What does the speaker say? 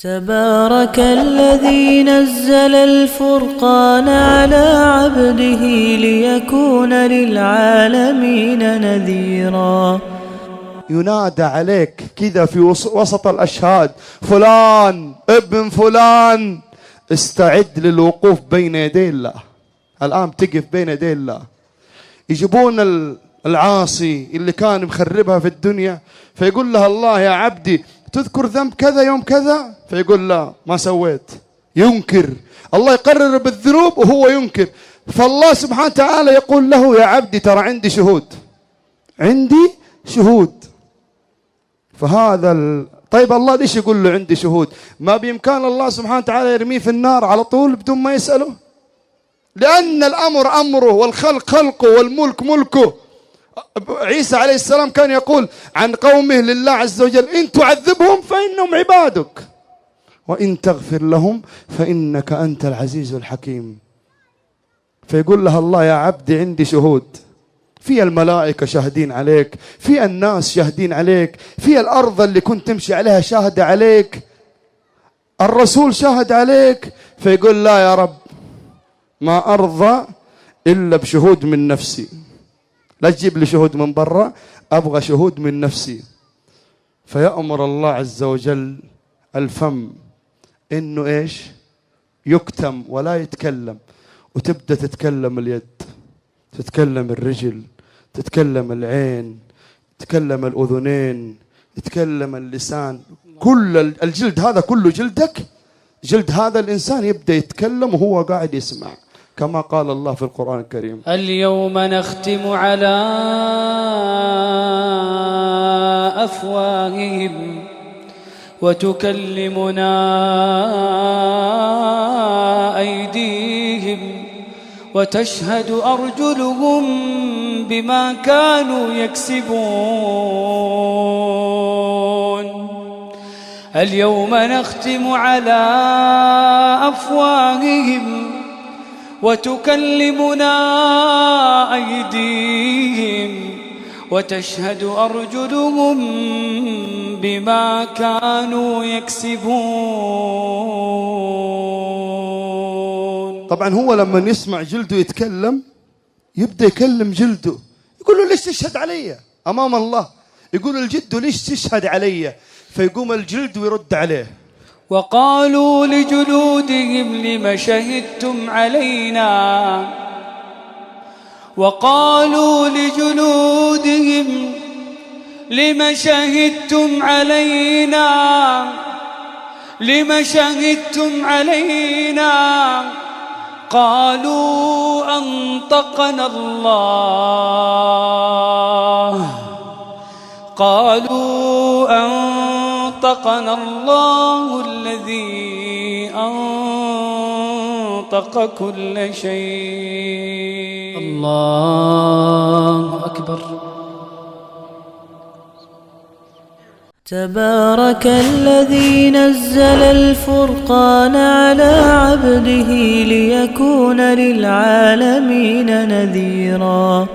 تبارك الذي نزل الفرقان على عبده ليكون للعالمين نذيرا. ينادى عليك كذا في وسط الأشهاد: فلان ابن فلان، استعد للوقوف بين يدي الله. الآن تقف بين يدي الله. يجيبون العاصي اللي كان مخربها في الدنيا، فيقول له الله: يا عبدي تذكر ذنب كذا يوم كذا؟ فيقول لا ما سويت. ينكر. الله يقرر بالذنوب وهو ينكر. فالله سبحانه وتعالى يقول له: يا عبدي ترى عندي شهود، عندي شهود. فهذا طيب الله ليش يقول له عندي شهود؟ ما بإمكان الله سبحانه وتعالى يرميه في النار على طول بدون ما يسأله؟ لأن الأمر أمره والخلق خلقه والملك ملكه. عيسى عليه السلام كان يقول عن قومه لله عز وجل: إن تعذبهم فإنهم عبادك وإن تغفر لهم فإنك أنت العزيز الحكيم. فيقول له الله: يا عبدي عندي شهود، في الملائكة شاهدين عليك، في الناس شاهدين عليك، في الأرض اللي كنت تمشي عليها شاهد عليك، الرسول شاهد عليك. فيقول: لا يا رب، ما أرضى إلا بشهود من نفسي، لا تجيب لي شهود من برا، أبغى شهود من نفسي. فيأمر الله عز وجل الفم إنه إيش؟ يكتم ولا يتكلم، وتبدأ تتكلم اليد، تتكلم الرجل، تتكلم العين، تتكلم الأذنين، يتكلم اللسان، كل الجلد هذا كله جلدك، جلد هذا الإنسان يبدأ يتكلم وهو قاعد يسمع، كما قال الله في القرآن الكريم: اليوم نختم على أفواههم وتكلمنا أيديهم وتشهد أرجلهم بما كانوا يكسبون. اليوم نختم على أفواههم وتكلمنا أيديهم وتشهد أرجلهم بما كانوا يكسبون. طبعا هو لما يسمع جلده يتكلم يبدأ يكلم جلده، يقول له: ليش تشهد علي أمام الله؟ يقول الجلد: ليش تشهد علي؟ فيقوم الجلد ويرد عليه: وقالوا لجلودهم لم شهدتم علينا، وقالوا لجلودهم لم شهدتم علينا، لم شهدتم علينا؟ قالوا أنطقنا الله، قالوا أنطقنا الله الذي أنطق كل شيء. الله أكبر. تبارك الذي نزل الفرقان على عبده ليكون للعالمين نذيرا.